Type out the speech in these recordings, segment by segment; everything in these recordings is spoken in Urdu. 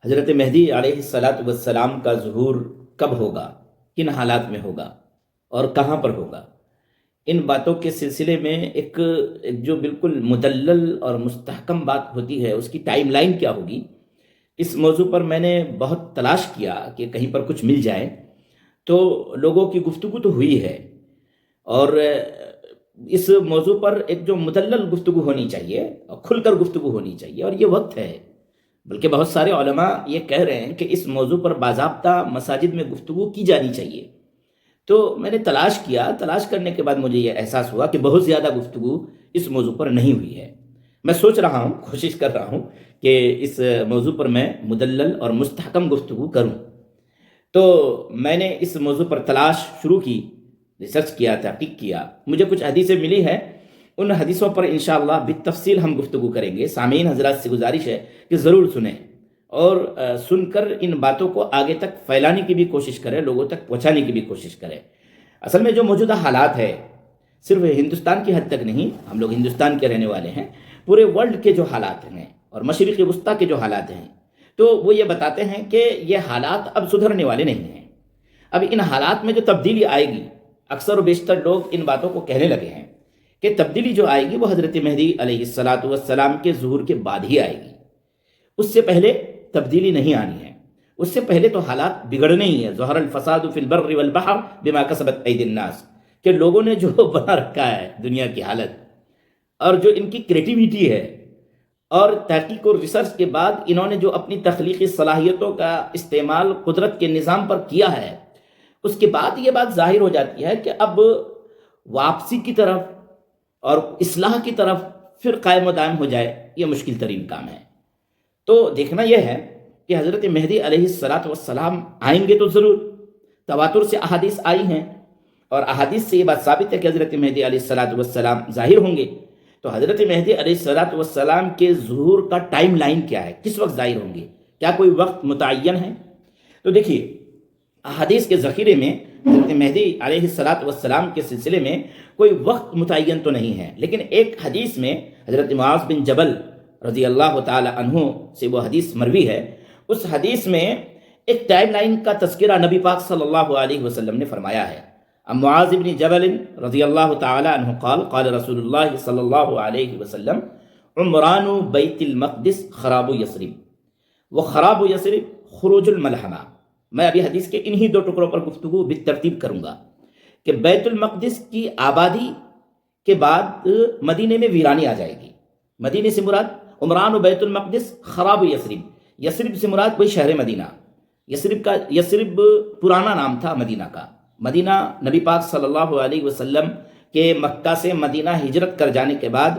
حضرت مہدی علیہ الصلاۃ والسلام کا ظہور کب ہوگا، کن حالات میں ہوگا اور کہاں پر ہوگا، ان باتوں کے سلسلے میں ایک جو بالکل مدلل اور مستحکم بات ہوتی ہے، اس کی ٹائم لائن کیا ہوگی، اس موضوع پر میں نے بہت تلاش کیا کہ کہیں پر کچھ مل جائے۔ تو لوگوں کی گفتگو تو ہوئی ہے، اور اس موضوع پر ایک جو مدلل گفتگو ہونی چاہیے اور کھل کر گفتگو ہونی چاہیے، اور یہ وقت ہے۔ بلکہ بہت سارے علماء یہ کہہ رہے ہیں کہ اس موضوع پر باضابطہ مساجد میں گفتگو کی جانی چاہیے۔ تو میں نے تلاش کیا، تلاش کرنے کے بعد مجھے یہ احساس ہوا کہ بہت زیادہ گفتگو اس موضوع پر نہیں ہوئی ہے۔ میں سوچ رہا ہوں، کوشش کر رہا ہوں کہ اس موضوع پر میں مدلل اور مستحکم گفتگو کروں۔ تو میں نے اس موضوع پر تلاش شروع کی، ریسرچ کیا، تحقیق کیا۔ مجھے کچھ حدیثیں ملی ہیں، ان حدیثوں پر انشاءاللہ بالتفصیل ہم گفتگو کریں گے۔ سامعین حضرات سے گزارش ہے کہ ضرور سنیں، اور سن کر ان باتوں کو آگے تک پھیلانے کی بھی کوشش کریں، لوگوں تک پہنچانے کی بھی کوشش کریں۔ اصل میں جو موجودہ حالات ہے، صرف ہندوستان کی حد تک نہیں، ہم لوگ ہندوستان کے رہنے والے ہیں، پورے ورلڈ کے جو حالات ہیں اور مشرق وسطیٰ کے جو حالات ہیں، تو وہ یہ بتاتے ہیں کہ یہ حالات اب سدھرنے والے نہیں ہیں۔ اب ان حالات میں جو تبدیلی آئے گی، اکثر و بیشتر لوگ ان باتوں کو کہنے لگے ہیں کہ تبدیلی جو آئے گی وہ حضرت مہدی علیہ الصلاۃ والسلام کے ظہور کے بعد ہی آئے گی، اس سے پہلے تبدیلی نہیں آنی ہے۔ اس سے پہلے تو حالات بگڑنے ہی ہیں۔ ظہر الفساد فی البر والبحر بما کسبت ایدی الناس، کہ لوگوں نے جو بنا رکھا ہے دنیا کی حالت، اور جو ان کی کریٹیویٹی ہے، اور تحقیق اور ریسرچ کے بعد انہوں نے جو اپنی تخلیقی صلاحیتوں کا استعمال قدرت کے نظام پر کیا ہے، اس کے بعد یہ بات ظاہر ہو جاتی ہے کہ اب واپسی کی طرف اور اصلاح کی طرف پھر قائم و دائم ہو جائے، یہ مشکل ترین کام ہے۔ تو دیکھنا یہ ہے کہ حضرت مہدی علیہ الصلاۃ والسلام آئیں گے تو ضرور، تواتر سے احادیث آئی ہیں، اور احادیث سے یہ بات ثابت ہے کہ حضرت مہدی علیہ الصلاۃ والسلام ظاہر ہوں گے۔ تو حضرت مہدی علیہ الصلاۃ والسلام کے ظہور کا ٹائم لائن کیا ہے، کس وقت ظاہر ہوں گے، کیا کوئی وقت متعین ہے؟ تو دیکھیے، احادیث کے ذخیرے میں حضرت مہدی علیہ الصلاۃ والسلام کے سلسلے میں کوئی وقت متعین تو نہیں ہے، لیکن ایک حدیث میں حضرت معاذ بن جبل رضی اللہ تعالی عنہ سے وہ حدیث مروی ہے۔ اس حدیث میں ایک ٹائم لائن کا تذکرہ نبی پاک صلی اللہ علیہ وسلم نے فرمایا ہے۔ ام معاذ بن جبل رضی اللہ تعالی عنہ قال قال رسول اللہ صلی اللہ علیہ وسلم عمران بیت المقدس خراب یثرب وخراب یثرب خروج الملحمہ۔ میں ابھی حدیث کے انہی دو ٹکڑوں پر گفتگو بالترتیب کروں گا کہ بیت المقدس کی آبادی کے بعد مدینے میں ویرانی آ جائے گی۔ مدینے سے مراد عمران و بیت المقدس، خراب یثرب، یثرب سے مراد وہی شہر مدینہ۔ یثرب پرانا نام تھا مدینہ کا۔ مدینہ نبی پاک صلی اللہ علیہ وسلم کے مکہ سے مدینہ ہجرت کر جانے کے بعد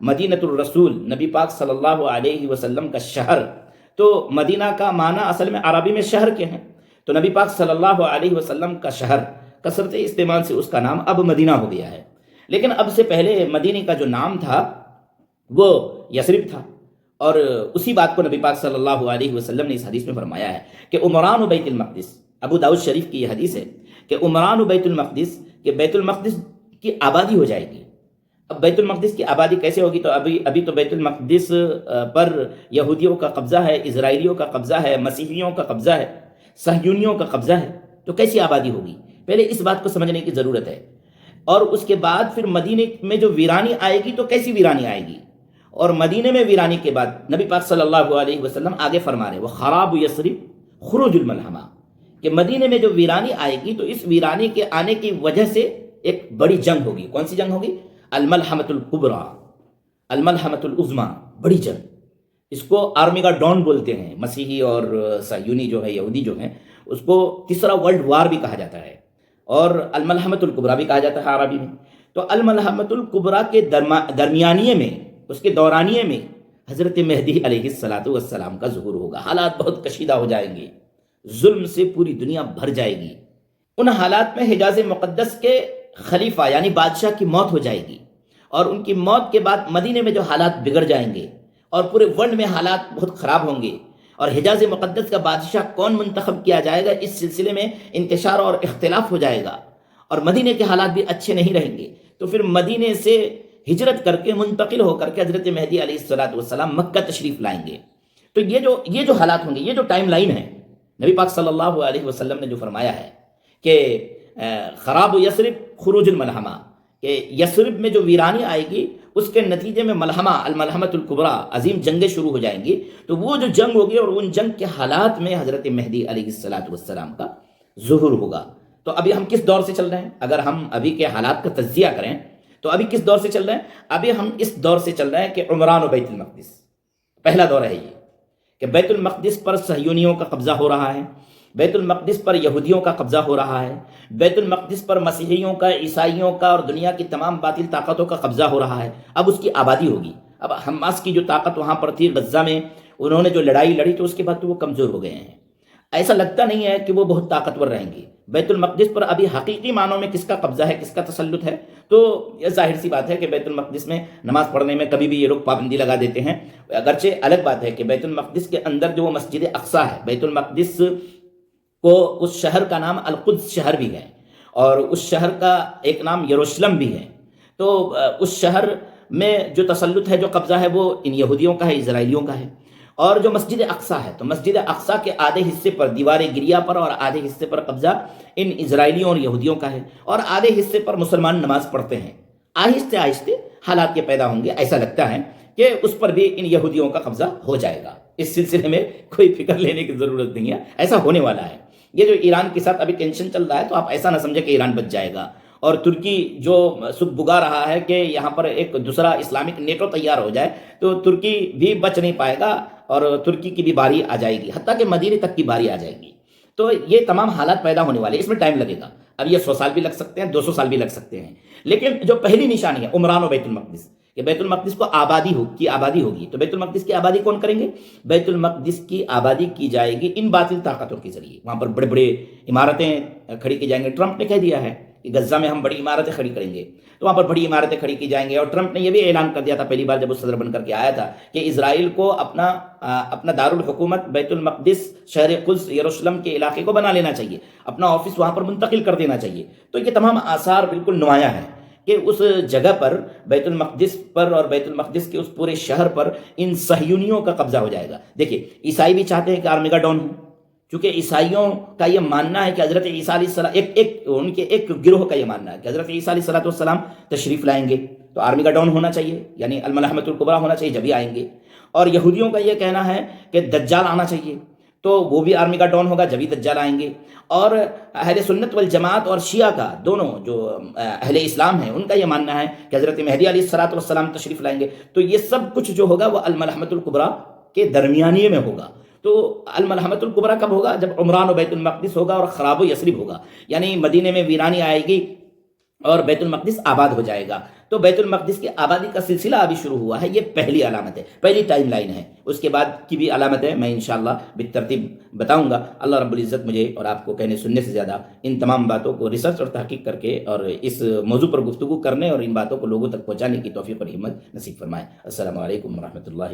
مدینۃ الرسول، نبی پاک صلی اللہ علیہ وسلم کا شہر۔ تو مدینہ کا معنی اصل میں عربی میں شہر کے ہیں، تو نبی پاک صلی اللہ علیہ وسلم کا شہر، کثرت استعمال سے اس کا نام اب مدینہ ہو گیا ہے۔ لیکن اب سے پہلے مدینہ کا جو نام تھا وہ یثرب تھا، اور اسی بات کو نبی پاک صلی اللہ علیہ وسلم نے اس حدیث میں فرمایا ہے کہ عمران و بیت المقدس، ابو داؤد شریف کی یہ حدیث ہے کہ عمران و بیت المقدس، کہ بیت المقدس کی آبادی ہو جائے گی۔ اب بیت المقدس کی آبادی کیسے ہوگی؟ تو ابھی تو بیت المقدس پر یہودیوں کا قبضہ ہے، اسرائیلیوں کا قبضہ ہے، مسیحیوں کا قبضہ ہے، صہیونیوں کا قبضہ ہے، تو کیسی آبادی ہوگی؟ پہلے اس بات کو سمجھنے کی ضرورت ہے۔ اور اس کے بعد پھر مدینے میں جو ویرانی آئے گی تو کیسی ویرانی آئے گی؟ اور مدینے میں ویرانی کے بعد نبی پاک صلی اللہ علیہ وسلم آگے فرما رہے وہ خراب یثرب خروج الملحمہ، کہ مدینے میں جو ویرانی آئے گی تو اس ویرانی کے آنے کی وجہ سے ایک بڑی جنگ ہوگی۔ کون سی جنگ ہوگی؟ الملحمۃ الکبریٰ، الملحمۃ العظمیٰ، بڑی جنگ۔ اس کو آرمیگاڈون بولتے ہیں، مسیحی اور صہیونی جو ہے، یہودی جو ہیں، اس کو تیسرا ورلڈ وار بھی کہا جاتا ہے، اور الملحمۃ الکبریٰ بھی کہا جاتا ہے عربی میں۔ تو الملحمۃ الکبریٰ کے درمیانیے میں، اس کے دورانیے میں حضرت مہدی علیہ الصلاۃ والسلام کا ظہور ہوگا۔ حالات بہت کشیدہ ہو جائیں گے، ظلم سے پوری دنیا بھر جائے گی۔ ان حالات میں حجاز مقدس کے خلیفہ یعنی بادشاہ کی موت ہو جائے گی، اور ان کی موت کے بعد مدینے میں جو حالات بگڑ جائیں گے، اور پورے ورلڈ میں حالات بہت خراب ہوں گے، اور حجاز مقدس کا بادشاہ کون منتخب کیا جائے گا، اس سلسلے میں انتشار اور اختلاف ہو جائے گا، اور مدینے کے حالات بھی اچھے نہیں رہیں گے۔ تو پھر مدینے سے ہجرت کر کے، منتقل ہو کر کے حضرت مہدی علیہ الصلاۃ والسلام مکہ تشریف لائیں گے۔ تو یہ جو حالات ہوں گے، یہ جو ٹائم لائن ہے، نبی پاک صلی اللہ علیہ وسلم نے جو فرمایا ہے کہ خراب یثرب خروج الملحمہ، کہ یثرب میں جو ویرانی آئے گی اس کے نتیجے میں ملحمہ، الملحمۃ الکبریٰ، عظیم جنگیں شروع ہو جائیں گی، تو وہ جو جنگ ہوگی اور ان جنگ کے حالات میں حضرت مہدی علیہ الصلوۃ والسلام کا ظہور ہوگا۔ تو ابھی ہم کس دور سے چل رہے ہیں؟ اگر ہم ابھی کے حالات کا تجزیہ کریں تو ابھی کس دور سے چل رہے ہیں؟ ابھی ہم اس دور سے چل رہے ہیں کہ عمران و بیت المقدس، پہلا دور ہے یہ، کہ بیت المقدس پر صہیونیوں کا قبضہ ہو رہا ہے، بیت المقدس پر یہودیوں کا قبضہ ہو رہا ہے، بیت المقدس پر مسیحیوں کا، عیسائیوں کا اور دنیا کی تمام باطل طاقتوں کا قبضہ ہو رہا ہے۔ اب اس کی آبادی ہوگی۔ اب حماس کی جو طاقت وہاں پر تھی غزہ میں، انہوں نے جو لڑائی لڑی تو اس کے بعد تو وہ کمزور ہو گئے ہیں، ایسا لگتا نہیں ہے کہ وہ بہت طاقتور رہیں گی۔ بیت المقدس پر ابھی حقیقی معنوں میں کس کا قبضہ ہے، کس کا تسلط ہے؟ تو یہ ظاہر سی بات ہے کہ بیت المقدس میں نماز پڑھنے میں کبھی بھی یہ لوگ پابندی لگا دیتے ہیں۔ اگرچہ الگ بات ہے کہ بیت المقدس کے اندر جو وہ مسجد اقصیٰ ہے، بیت المقدس کو اس شہر کا نام القدس شہر بھی ہے اور اس شہر کا ایک نام یروشلم بھی ہے، تو اس شہر میں جو تسلط ہے، جو قبضہ ہے، وہ ان یہودیوں کا ہے، اسرائیلیوں کا ہے۔ اور جو مسجد اقصیٰ ہے، تو مسجد اقصیٰ کے آدھے حصے پر، دیوار گریہ پر اور آدھے حصے پر قبضہ ان اسرائیلیوں اور یہودیوں کا ہے، اور آدھے حصے پر مسلمان نماز پڑھتے ہیں۔ آہستہ آہستہ حالات یہ پیدا ہوں گے، ایسا لگتا ہے کہ اس پر بھی ان یہودیوں کا قبضہ ہو جائے گا۔ اس سلسلے میں کوئی فکر لینے کی ضرورت نہیں ہے، ایسا ہونے والا ہے۔ یہ جو ایران کے ساتھ ابھی ٹینشن چل رہا ہے، تو آپ ایسا نہ سمجھیں کہ ایران بچ جائے گا، اور ترکی جو سکھ بگا رہا ہے کہ یہاں پر ایک دوسرا اسلامک نیٹو تیار ہو جائے، تو ترکی بھی بچ نہیں پائے گا اور ترکی کی بھی باری آ جائے گی، حتیٰ کہ مدینے تک کی باری آ جائے گی۔ تو یہ تمام حالات پیدا ہونے والے، اس میں ٹائم لگے گا۔ اب یہ 100 سال بھی لگ سکتے ہیں، 200 سال بھی لگ سکتے ہیں، لیکن جو پہلی نشانی ہے عمران و بیت المقدس، کہ بیت المقدس کو آبادی ہوگی، تو بیت المقدس کی آبادی کون کریں گے؟ بیت المقدس کی آبادی کی جائے گی ان باطل طاقتوں کے ذریعے۔ وہاں پر بڑے بڑے عمارتیں کھڑی کی جائیں گے۔ ٹرمپ نے کہہ دیا ہے کہ غزہ میں ہم بڑی عمارتیں کھڑی کریں گے، تو وہاں پر بڑی عمارتیں کھڑی کی جائیں گے۔ اور ٹرمپ نے یہ بھی اعلان کر دیا تھا پہلی بار جب وہ صدر بن کر کے آیا تھا کہ اسرائیل کو اپنا دارالحکومت بیت المقدس، شہر قدس، یروشلم کے علاقے کو بنا لینا چاہیے، اپنا آفس وہاں پر منتقل کر دینا چاہیے۔ تو یہ تمام آثار بالکل نمایاں ہیں کہ اس جگہ پر، بیت المقدس پر اور بیت المقدس کے اس پورے شہر پر ان صہیونیوں کا قبضہ ہو جائے گا۔ دیکھیے، عیسائی بھی چاہتے ہیں کہ آرمیگاڈون ہو، چونکہ عیسائیوں کا یہ ماننا ہے کہ حضرت عیسیٰ علیہ السلام، ان کے ایک گروہ کا یہ ماننا ہے کہ حضرت عیسیٰ علیہ السلام تشریف لائیں گے تو آرمیگاڈون ہونا چاہیے، یعنی الملحمۃ الکبریٰ ہونا چاہیے، جبھی آئیں گے۔ اور یہودیوں کا یہ کہنا ہے کہ دجال آنا چاہیے، تو وہ بھی آرمیگاڈون ہوگا، جبھی دجال آئیں گے۔ اور اہل سنت والجماعت اور شیعہ کا، دونوں جو اہل اسلام ہیں، ان کا یہ ماننا ہے کہ حضرت مہدی علیہ السلام تشریف لائیں گے۔ تو یہ سب کچھ جو ہوگا وہ الملحمۃ الکبریٰ کے درمیانیے میں ہوگا۔ تو الملحمۃ الکبریٰ کب ہوگا؟ جب عمران و بیت المقدس ہوگا اور خراب و یثرب ہوگا، یعنی مدینے میں ویرانی آئے گی اور بیت المقدس آباد ہو جائے گا۔ تو بیت المقدس کی آبادی کا سلسلہ ابھی شروع ہوا ہے، یہ پہلی علامت ہے، پہلی ٹائم لائن ہے۔ اس کے بعد کی بھی علامت ہے، میں انشاءاللہ بالترتیب بتاؤں گا۔ اللہ رب العزت مجھے اور آپ کو کہنے سننے سے زیادہ ان تمام باتوں کو ریسرچ اور تحقیق کر کے اور اس موضوع پر گفتگو کرنے اور ان باتوں کو لوگوں تک پہنچانے کی توفیق اور ہمت نصیب فرمائے۔ السلام علیکم ورحمۃ اللہ۔